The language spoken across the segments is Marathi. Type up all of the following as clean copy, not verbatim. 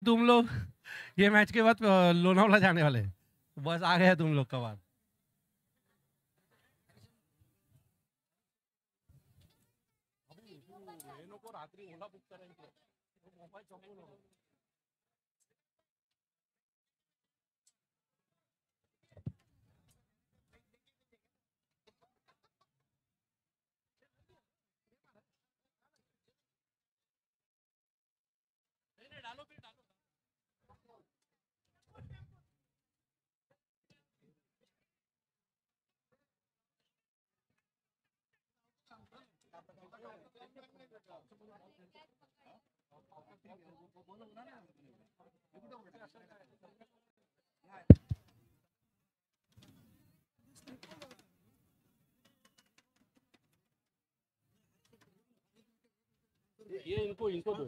तुम लोग ये मैच के बाद लोनावला जाने वाले, बस आ गया तुम लोग का बाद। ये इनको दो।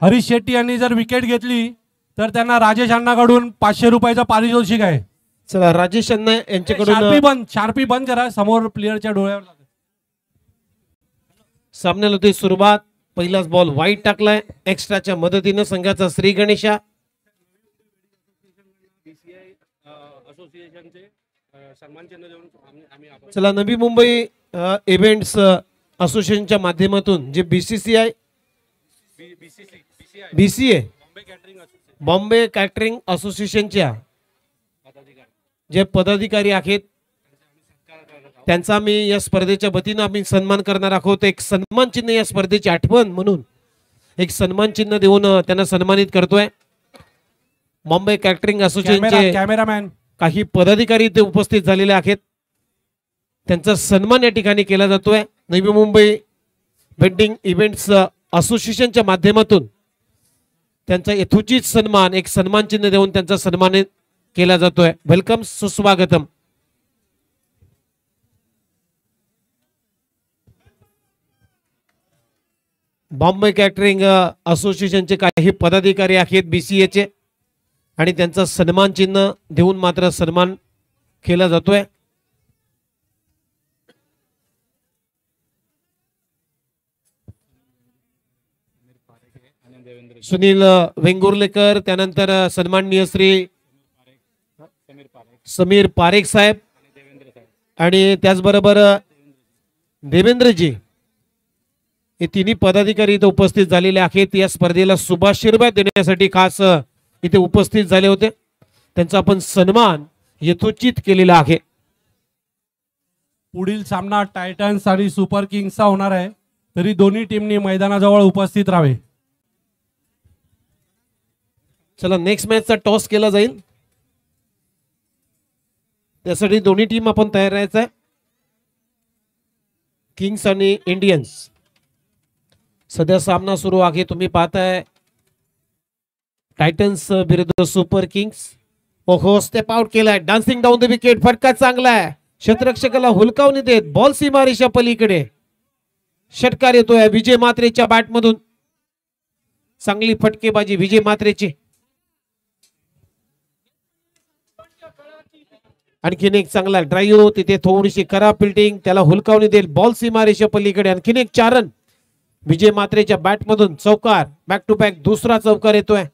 हरीश शेट्टी यांनी जर विकेट घेतली तर त्यांना राजेश अण्णाकडून 500 रुपयाचं पारितोषिक आहे। चला राजेश अण्णा यांच्याकडून शार्पी बंद करा, समोर प्लेयरच्या डोळ्यावर सामन्याला होती सुरुवात। पहिलाच बॉल वाईट टाकलाय एक्स्ट्राच्या मदतीने संघाचा श्री गणेशा। चला नवी मुंबई इव्हेंट्स असोसिएशनच्या माध्यमातून जे बीसीसीआय बीसीए बॉम्बे कॅटरिंग असोसिएशनच्या जे पदाधिकारी आहेत त्यांचा आम्ही या स्पर्धेच्या वतीनं आम्ही सन्मान करणार आहोत। एक सन्मान चिन्ह या स्पर्धेची आठवण म्हणून एक सन्मान चिन्ह देऊन त्यांना सन्मानित करतोय। बॉम्बे कॅटरिंग असोसिएशनचे कॅमेरामॅन काही पदाधिकारी ते उपस्थित झालेले आहेत, त्यांचा सन्मान या ठिकाणी केला जातोय। नवी मुंबई वेडिंग इव्हेंट्स असोसिएशनच्या माध्यमातून त्यांचा यथोचित सन्मान एक सन्मान चिन्ह देऊन त्यांचा सन्मान केला जातोय। वेलकम, सुस्वागतम। बॉम्बे कॅटरिंग असोसिएशनचे काही पदाधिकारी आहेत बीसीएचे आणि त्यांचा सन्मान चिन्ह देऊन मात्र सन्मान केला जातोय। सुनील वेंगुर्लेकर, त्यानंतर सन्माननीय श्री समीर पारेख साहेब आणि त्याचबरोबर देवेंद्रजी हे तिन्ही पदाधिकारी इथे उपस्थित झालेले आहेत। या स्पर्धेला शुभाशीर्वाद देण्यासाठी खास इथे उपस्थित झाले होते, त्यांचा आपण सन्मान यथोचित केलेला आहे। पुढील सामना टायटन्स आणि सुपर किंग्सचा होणार आहे, तरी दोन्ही टीमनी मैदानाजवळ उपस्थित राहावे। चला नेक्स्ट मॅचचा टॉस केला जाईल, त्यासाठी दोन्ही टीम आपण तयार राहायचं आहे। किंग्स आणि इंडियन्स सध्या सामना सुरू आहे, तुम्ही पाहताय टायटन्स विरुद्ध सुपर किंग्स। ओहो, स्टेप आउट केलाय, डान्सिंग डाऊन द विकेट, फटका चांगला आहे, क्षेत्ररक्षकाला हुलकावणी देत बॉल सीमारेषा पलीकडे षटकार येतोय विजय मात्रेच्या बॅट मधून। चांगली फटकेबाजी विजय मात्रेची। आणखीन एक चांगला ड्राईव्ह, तिथे थोडीशी खराब फिल्डिंग, त्याला हुलकावणी देईल बॉल सीमारेषा पलीकडे। आणखीन एक 4 रन विजय मात्रेच्या बॅट मधून, चौकार, बॅक टू बॅक दुसरा चौकार येतोय।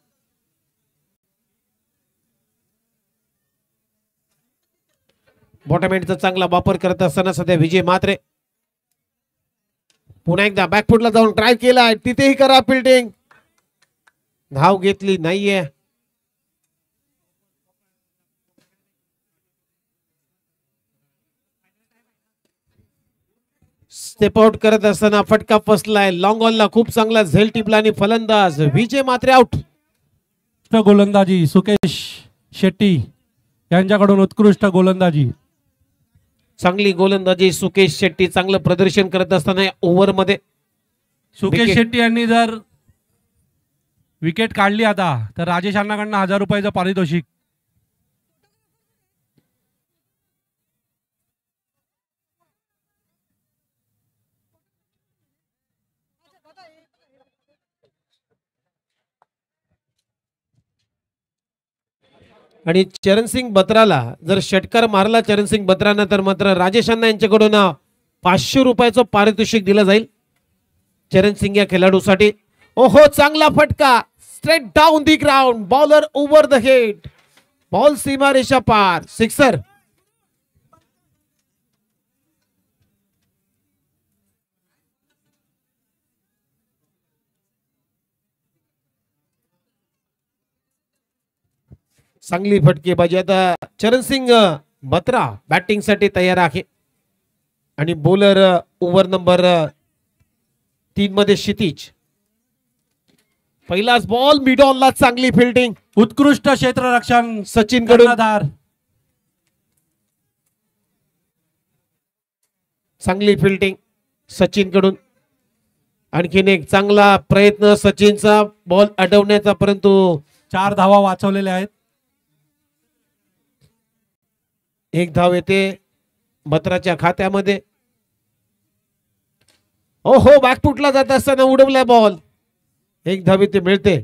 बॉटम एंडचा चांगला वापर करत असताना सध्या विजय मात्रे पुन्हा एकदा बॅकफुटला जाऊन ट्राय केलाय, तिथेही करा फिल्डिंग, धाव घेतली नाहीये। स्टेप आउट करत असताना फटका फसलाय, लॉंग ऑनला खूप चांगला झेल टिपला आणि फलंदाज विजय मात्रे आउट। गोलंदाजी सुकेश शेट्टी यांच्याकडून उत्कृष्ट गोलंदाजी, चांगली गोलंदाजी सुकेश शेट्टी चांगलं प्रदर्शन करत असताना ओव्हर मध्ये सुकेश शेट्टी यांनी जर विकेट काढली आता तर राजेश अण्णाकडनं 1000 रुपयाचं पारितोषिक। आणि चरणसिंग बत्राला जर षटकार मारला चरणसिंग बत्रानं तर मात्र राजेश अण्णा यांच्याकडून 500 रुपयाचं पारितोषिक दिलं जाईल चरणसिंग या खेळाडूसाठी. ओहो चांगला फटका straight down the ground bowler over the head ball सीमारेषा पार सिक्सर. चांगली फटकेबाजी. आता चरणसिंग बत्रा बॅटिंग साठी तयार आहे आणि बॉलर ओव्हर नंबर 3 मध्ये क्षितिज. पहिलाच बॉल मिड ऑनला चांगली फिल्डिंग उत्कृष्ट क्षेत्ररक्षण सचिन कडून. कर्णधार चांगली फिल्डिंग सचिन कडून. आणखीन एक चांगला प्रयत्न सचिनचा बॉल अडवण्याचा परंतु 4 धावा वाचवलेल्या आहेत. 1 धाव येते बत्राच्या खात्यामध्ये. ओहो बॅकफुटला जात असताना उडवलाय बॉल. 1 धाव येते मिळते.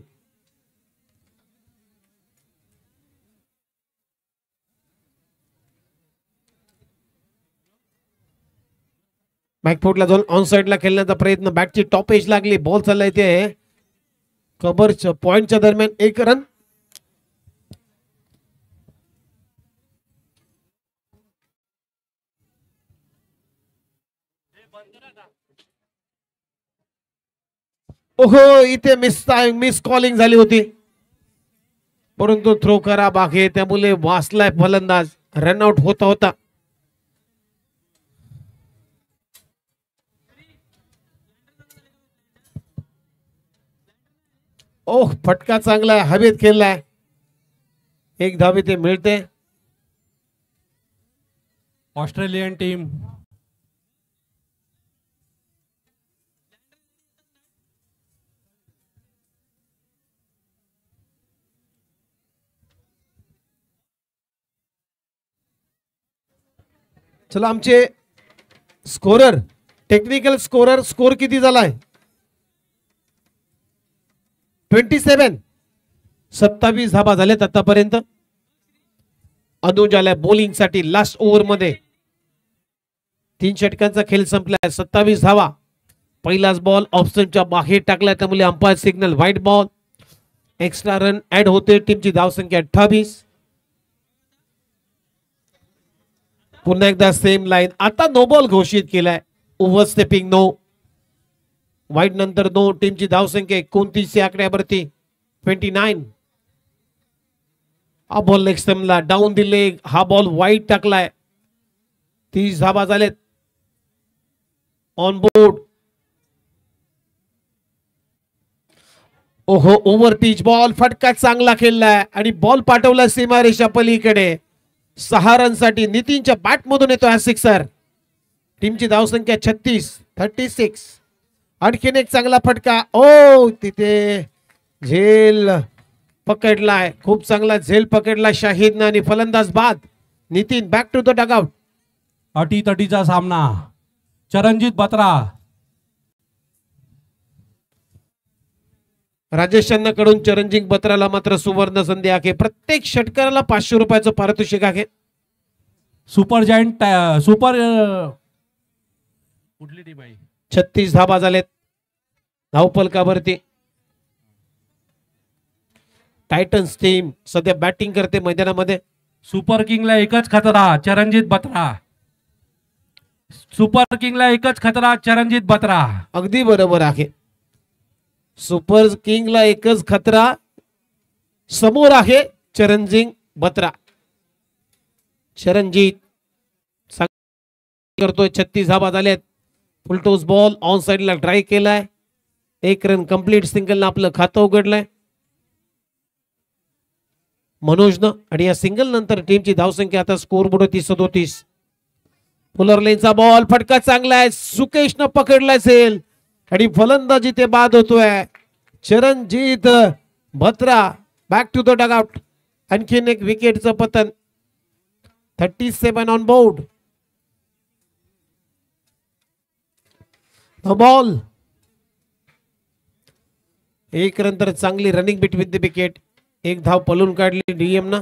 बॅकफुटला जाऊन ऑन साइडला खेळण्याचा प्रयत्न बॅटची टॉप एज लागली. बॉल चाललाय ते कव्हरच्या पॉइंटच्या दरम्यान 1 रन. ओहो इथे मिस कॉलिंग झाली होती परंतु थ्रो खराब आहे त्यामुळे वाचलाय फलंदाज. रनआउट होता होता. ओह फटका चांगला आहे हवेत खेळलाय. 1 धाव इथे मिळते. ऑस्ट्रेलियन टीम चला आमचे स्कोरर टेक्निकल स्कोरर स्कोर किती झालाय 27 धाबा झाल्यात आतापर्यंत. अनुज आलाय बॉलिंग साठी लास्ट ओव्हर मध्ये. 3 षटकांचा खेळ संपलाय. 27 धावा. पहिलाच बॉल ऑप्शनच्या बाहेर टाकलाय त्यामुळे umpire signal wide ball. Extra run add होते. टीमची धावसंख्या 28. पुन्हा एकदा सेम लाईन. आता नो बॉल घोषित केलाय. Over stepping no. वाईड नंतर 2. टीमची धावसंख्या 29 या आकड्यावरती 29. हा बॉल लेग स्टंपला डाऊन दिले. हा बॉल वाईड टाकलाय. 30 धाबा झालेत ऑन बोर्ड. ओहो ओव्हर पिच बॉल फटका चांगला खेळलाय आणि बॉल पाठवला सीमारेषा पलीकडे. 6 रन साठी नितीनच्या बॅट मधून येतो हा सिक्सर. टीमची धावसंख्या 36. आणखीन एक चांगला फटका. ओ तिथे झेल पकडलाय. खूप चांगला झेल पकडला शाहिदनं आणि फलंदाज बाद. Nitin back to the dugout. अटीतटीचा सामना. चरणजित बत्रा राजेश कडून चरणजित बत्राला मात्र सुवर्ण संधी आहे. प्रत्येक षटकाराला 500 रुपयाचं पारितोषिक आहे. सुपर जायंट कुठली टीम आहे 36 धाबा झालेत धावफलकावरती. टायटन्स टीम सध्या बॅटिंग करते मैदानामध्ये. सुपर किंगला एकच खतरा चरणजित बत्रा. सुपर किंगला एकच खतरा चरणजित बत्रा. अगदी बरोबर आहे. सुपर किंगला एकच खतरा समोर आहे चरणजित बत्रा. चरणजित करतोय. 36 धाबा झाल्यात. फुलटोस बॉल ऑन साइडला ट्राय केलाय. 1 रन कंप्लीट सिंगलनं आपलं खातं उघडलंय मनोजनं. आणि या सिंगल नंतर टीमची धावसंख्या आता स्कोर बोर्ड 37. फुलर लेनचा बॉल फटका चांगला आहे. सुकेशनं पकडलाय झेल आणि फलंदाजी ते बाद होतोय. Charanjit Batra back to the dugout. आणखीन एक विकेटचं पतन. 37 on board. No ball. 1 run तर चांगली रनिंग बिटवीन द विकेट. 1 धाव पलून काढली डीएम ना.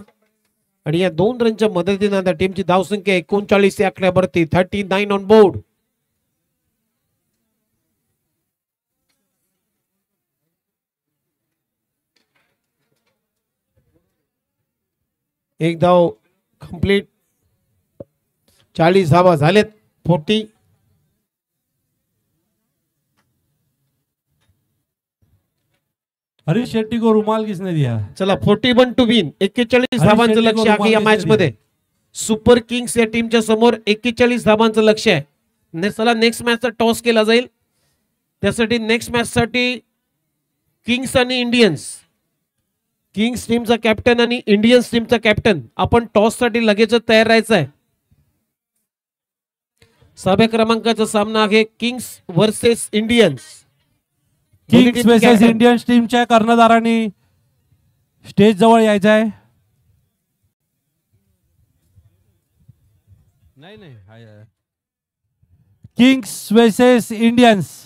आणि या 2 रनच्या मदतीने आता टीमची धावसंख्या 39 आकड्यावरती 39 ऑन बोर्ड. एक धाव कंप्लीट. 40 धावा झालेत. 40. हरीश शेट्टी को रुमाल किसने दिया? चला 41 टू विन. 41 धावांचं लक्ष आहे या मॅच मध्ये. सुपर किंग्स या टीमच्या समोर 41 धावांचं लक्ष आहे. चला नेक्स्ट मॅचचा टॉस केला जाईल. त्यासाठी नेक्स्ट मॅच साठी किंग्स आणि इंडियन्स, किंग्स टीमचा कॅप्टन आणि इंडियन्स टीमचा कॅप्टन आपण टॉस साठी लगेच तयार राहायचं आहे. 6व्या क्रमांकाचा सामना आहे Kings versus Indians. Kings versus Indians टीमच्या कर्णधारांनी स्टेज जवळ यायचं आहे. नाही किंग्स वर्सेस इंडियन्स.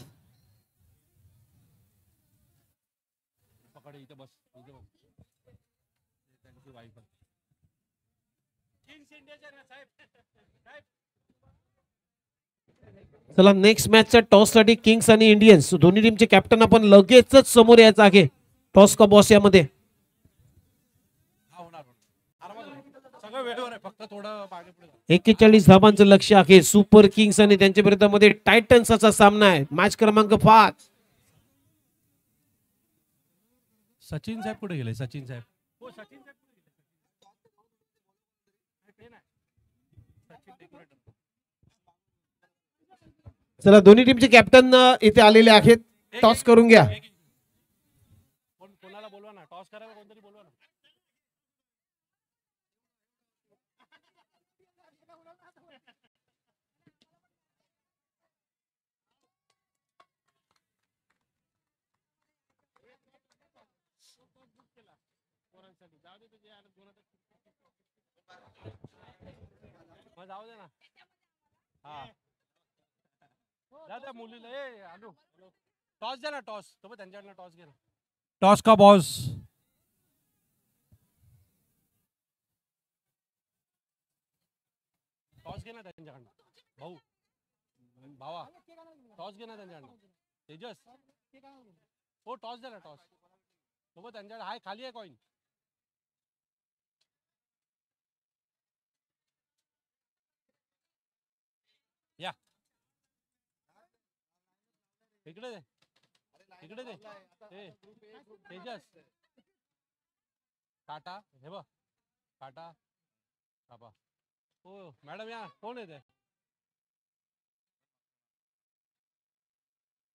चला नेक्स्ट मॅचच्या टॉस साठी किंग्स आणि इंडियन्स दोन्ही टीमचे कॅप्टन आपण लगेचच समोर यायचं आहे टॉस का बॉस यामध्ये. फक्त थोडं 41 धावांचं लक्ष आहे. सुपर किंग्स आणि त्यांच्या विरोधामध्ये टायटन्सचा सामना आहे. मॅच क्रमांक 5. सचिन साहेब कुठे गेले? सचिन साहेब चला दोन्ही टीमचे कॅप्टन इथे आलेले आहेत. टॉस करून घ्या. कोणाला बोलवा ना, टॉस करायला कोणतरी बोलवा ना. जाऊ दे ना. हा मुलीला टॉस द्या ना. टॉस तो त्यांच्याकडनं टॉस घे ना. टॉस का बॉस. टॉस घे ना त्यांच्याकडनं. भावा टॉस घे ना त्यांच्याकडनं. तेजस हो टॉस द्या ना. टॉस तो त्यांच्याकडे हाय. खाली आहे कॉइन. या इकडे दे. इकडे दे. तेजस टाटा हे बघ. टाटा बाबा. हो मॅडम या. कोण येते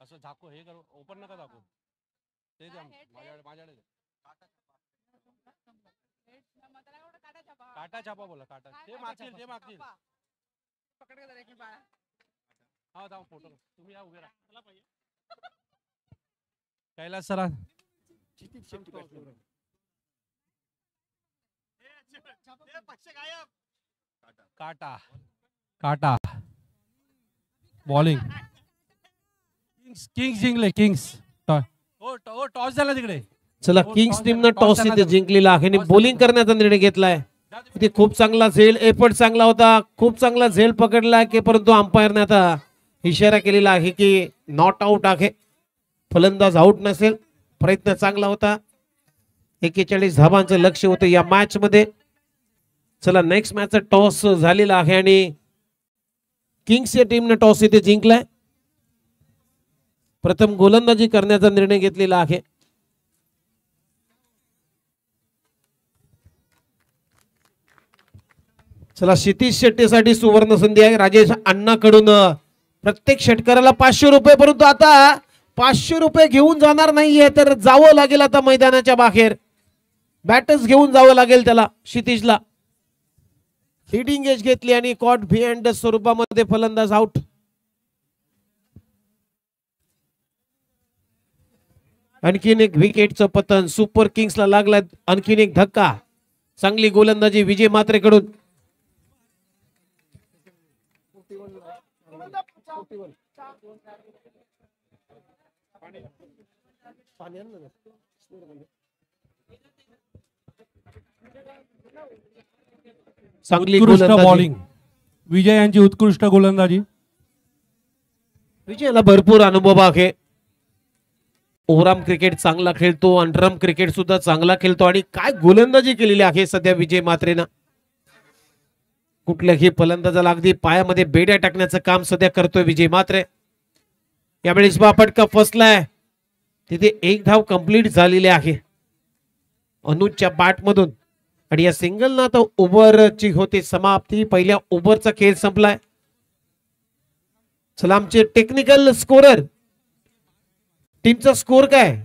असं झाकू हे करू. ओपन नका दाखवू. ते द्या माझ्याकडे. काटा छापा बोला. काटा ते मागतील. हा जाऊ फोटो. तुम्ही या उभे राहा. कैलास सरा. काटा बॉलिंग. किंग्स जिंकले. किंग्स टॉस झाला तिकडे. चला किंग्स टीमनं टॉस इथे जिंकलेला आहे आणि बॉलिंग करण्याचा निर्णय घेतलाय. इथे खूप चांगला झेल. एफर्ट चांगला होता. खूप चांगला झेल पकडला की परंतु अंपायरने आता इशारा केलेला आहे की नॉट आउट आहे. फलंदाज आउट नसेल. प्रयत्न चांगला होता. 41 धावांचं लक्ष होतं या मॅच मध्ये. चला नेक्स्ट मॅचचा टॉस झालेला आहे आणि किंग्स या टीमने टॉस इथे जिंकलाय. प्रथम गोलंदाजी करण्याचा निर्णय घेतलेला आहे. चला क्षितिज शेट्टीसाठी सुवर्ण संधी आहे. राजेश अण्णाकडून प्रत्येक षटकाराला 500 रुपये. परंतु आता 500 रुपये घेऊन जाणार नाहीये तर जावं लागेल आता मैदानाच्या बाहेर. बॅटच घेऊन जावं लागेल त्याला. क्षितिजला हिडिंग एज घेतली आणि कॉट बिहाइंड स्वरूपामध्ये फलंदाज आउट. आणखीन एक विकेटचं पतन सुपर किंग्सला लागला. आणखीन एक धक्का. चांगली गोलंदाजी विजय मात्रेकडून. चांगली उत्कृष्ट गोलंदाजी. बॉलिंग. विजय यांची उत्कृष्ट गोलंदाजी. विजयाला भरपूर अनुभव आहे. ओव्हरआर्म क्रिकेट चांगला खेळतो, अंडरआर्म क्रिकेट सुद्धा चांगला खेळतो आणि काय गोलंदाजी केलेली आहे सध्या विजय म्हात्रेनं. कुठल्याही फलंदाजाला अगदी पायामध्ये बेड्या टाकण्याचं काम सध्या करतोय विजय म्हात्रे. यावेळेस फटका फसलाय, तिथे एक धाव कंप्लीट झालेली आहे अनुजच्या बॅट मधून आणि या सिंगलनं आता ओव्हरची होते समाप्ती. पहिल्या ओव्हरचा खेळ संपलाय. चला आमचे टेक्निकल स्कोरर, टीमचा स्कोर काय?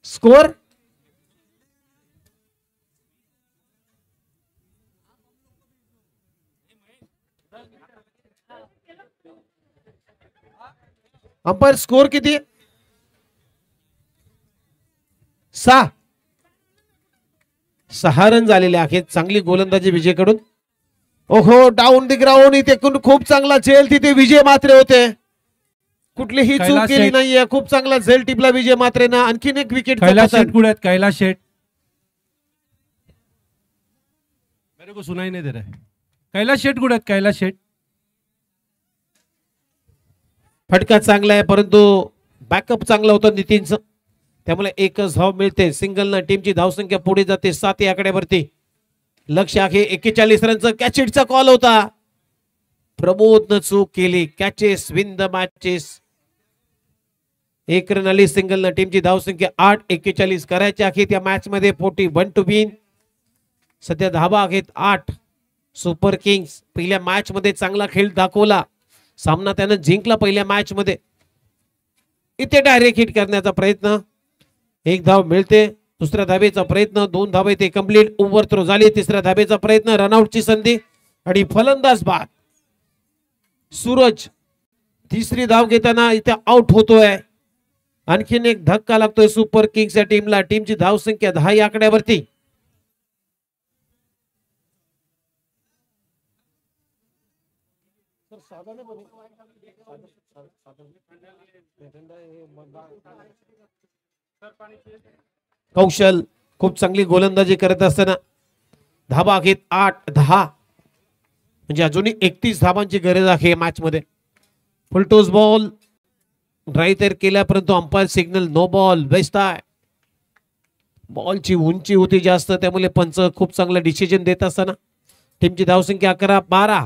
स्कोर अंपायर स्कोर किती? 6 रन झालेले आहेत. चांगली गोलंदाजी विजयकडून. ओहो, डाऊन द ग्राउंड. इथे खूप चांगला झेल तिथे विजय म्हात्रे होते. कुठलीही चूक कैलास केली शेठ. नाहीये. खूप चांगला झेल टिपला विजय म्हात्रेनं. आणखीन एक विकेट. कैलास शेठ कुठे आहेत? कैलास शेठ. मेरे को सुनाई नहीं दे रहा है. कैलास शेठ कुठे आहेत? कैलास शेठ. फटका चांगला आहे परंतु बॅकअप चांगला होता नितीनचं, त्यामुळे एकच धाव मिळते. सिंगलनं टीमची धावसंख्या पुढे जाते 7 या आकड्यावरती. लक्ष आहे 41 रनचं कॅचेटचा कॉल होता. प्रमोदनं चूक केली. Catches win the matches. 1 run आली. सिंगलनं टीमची धावसंख्या 8-41 करायची आहेत या मॅच मध्ये. 41 टू विन. सध्या धावा आहेत 8. सुपर किंग्स पहिल्या मॅच मध्ये चांगला खेळ दाखवला. सामना त्यानं जिंकला पहिल्या मॅच मध्ये. इथे डायरेक्ट हिट करण्याचा प्रयत्न. 1 धाव मिळते. दुसऱ्या धावेचा प्रयत्न. 2 धावे ते कंप्लीट. ओव्हर थ्रो झाली. तिसऱ्या धावेचा प्रयत्न. रनआउटची संधी आणि फलंदाज बाद. सूरज तिसरी धाव घेताना इथे आउट होतोय. आणखीन एक धक्का लागतोय सुपर किंग्सच्या टीमला. टीमची धावसंख्या 10 या आकड्यावरती. कौशल खूप चांगली गोलंदाजी करत असताना धावा आहेत 8-10. म्हणजे अजूनही 31 धावांची गरज आहे मॅच मध्ये. फुलटोस बॉल ड्राईव्ह तर केला परंतु umpire signal no ball. Best आहे. बॉलची उंची होती जास्त, त्यामुळे पंच खूप चांगलं डिसिजन देत असताना टीमची धावसंख्या 11-12.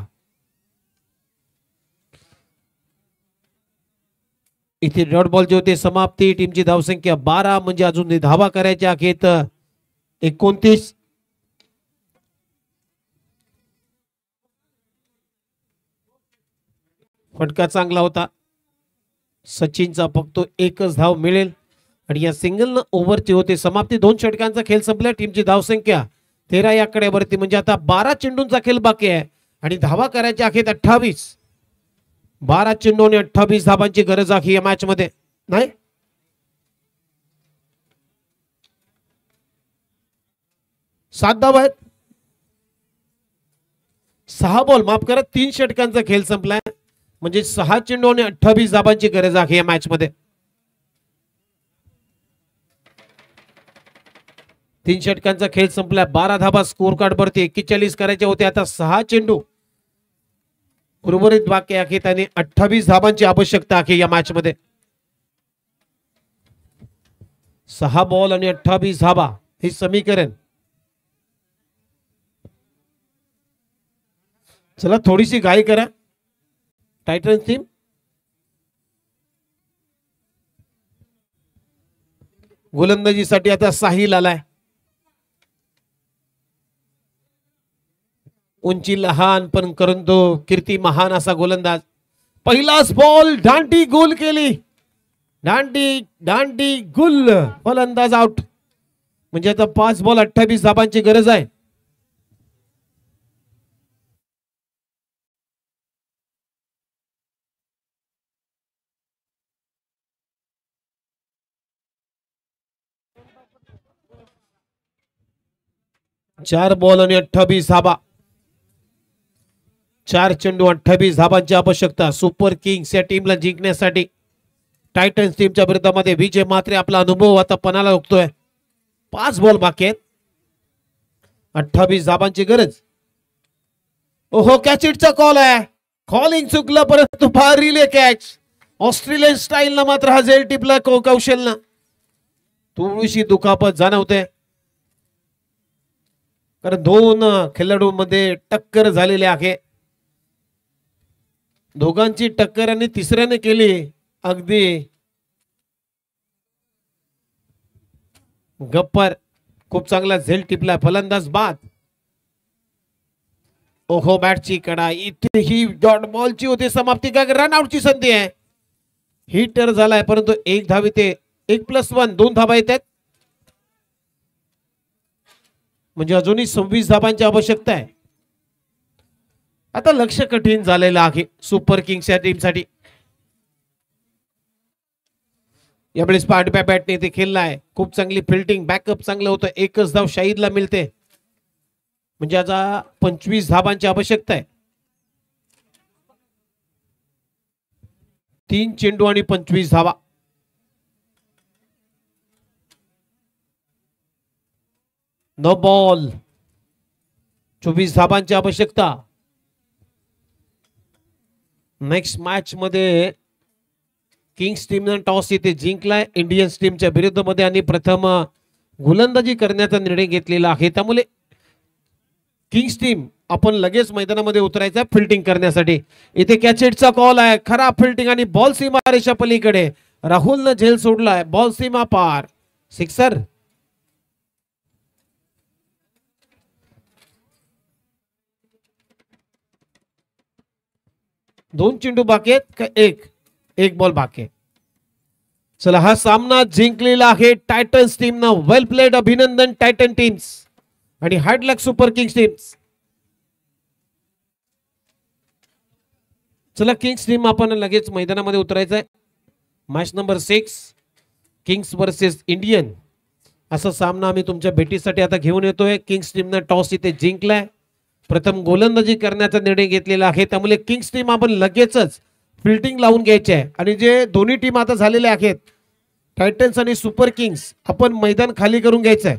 इथे डॉट बॉलची होते समाप्ती. टीमची धावसंख्या 12 म्हणजे अजून धावा करायच्या आहेत 29. फटका चांगला होता. सचिनचा फक्त एकच धाव मिळेल आणि या सिंगलनं ओव्हरची होते समाप्ती. 2 षटकांचा खेळ संपला. टीमची धावसंख्या 13 या आकड्यावरती. म्हणजे आता 12 चेंडूंचा खेळ बाकी आहे आणि धावा करायच्या आहेत 28. 12 चेंडू आणि 28 धावांची गरज आहे या मॅच मध्ये. नाही 7 धावा आहेत. 6 बॉल माफ करा 3 षटकांचा खेळ संपलाय. म्हणजे 6 चेंडू आणि 28 धावांची गरज आहे या मॅच मध्ये. 3 षटकांचा खेळ संपला. 12 धावा स्कोर कार्ड वरती. 41 करायचे होते. आता 6 चेंडू उर्वरित बाकी आहेत आणि 28 धावांची आवश्यकता आहे या मॅच मध्ये. 6 बॉल आणि 28 धावा हे समीकरण. चला थोडीशी घाई करा टायटन्स टीम. गोलंदाजीसाठी आता साहिल आलाय. उंची लहान पण परंतु कीर्ती महान असा गोलंदाज. पहिलाच बॉल दांडी गोल केली. दांडी गुल. फलंदाज आउट. म्हणजे आता 5 बॉल 28 धावांची गरज आहे. चार बॉल आणि 28 धावा. 4 चेंडू 28 धावांची आवश्यकता सुपर किंग्स या टीमला जिंकण्यासाठी. टायटन्स टीमच्या विरोधामध्ये विजय म्हात्रे आपला अनुभव आता पणाला रोखतोय. 5 बॉल बाकी आहेत. 28 धाबांची गरज. ओहो, कॅच इटचा कॉल आहे. कॉलिंग चुकलं परंतु फार रिले कॅच. ऑस्ट्रेलियन स्टाईल ना मात्र हा झेल टिपला कौशलनं. थोडीशी दुखापत जाणवते कारण 2 खेळाडूंमध्ये टक्कर झालेली आहे. दोघांची टक्कर आणि तिसऱ्याने केली अगदी गप्पर. खूप चांगला झेल टिपला. फलंदाज बाद. ओहो, बॅटची कडा. इथे ही डॉट बॉलची होती समाप्ती. का रनआउटची संधी आहे. हिटर झालाय परंतु 1 धाव येते. 1+1 2 धाबा येतात. म्हणजे अजूनही 26 धाबांची आवश्यकता आहे. आता लक्ष कठीण झालेलं आहे सुपर किंग्सच्या टीमसाठी. यावेळेस पाठव्या बॅटने ते खेळलाय. खूप चांगली फिल्डिंग. बॅकअप चांगलं होतं. 1च धाव शाहिदला मिळते. म्हणजे आता 25 धाबांची आवश्यकता आहे. 3 चेंडू आणि 25 धावा. No ball. 24 धाबांची आवश्यकता. नेक्स्ट मॅच मध्ये किंग्स टीमने टॉस इथे जिंकलाय इंडियन्स टीमच्या विरुद्ध मध्ये आणि प्रथम गोलंदाजी करण्याचा निर्णय घेतलेला आहे. त्यामुळे किंग्स टीम आपण लगेच मैदानामध्ये उतरायचं फिल्डिंग करण्यासाठी. इथे कॅचेटचा कॉल आहे. खराब फिल्डिंग आणि बॉल सीमा रेषा पलीकडे. राहुलनं झेल सोडलाय. बॉल सीमा पार. सिक्सर. दोन चेंडू बाकी आहेत का एक बॉल बाकी. चला, हा सामना जिंकलेला आहे टायटन्स टीमनं. वेल प्लेड. अभिनंदन टायटन टीम्स आणि हार्ड लक सुपर किंग्स टीम्स. चला, किंग्स टीम आपण लगेच मैदानामध्ये उतरायचं आहे. Match number 6 Kings versus Indian असा सामना आम्ही तुमच्या भेटीसाठी आता घेऊन येतोय. किंग्स टीमनं टॉस इथे जिंकलाय. प्रथम गोलंदाजी करण्याचा निर्णय घेतलेला आहे. त्यामुळे किंग्स टीम आपण लगेचच फिल्डिंग लावून घ्यायची आहे. आणि जे दोन्ही टीम आता झालेले आहेत टायटन्स आणि सुपर किंग्स आपण मैदान खाली करून घ्यायचं आहे.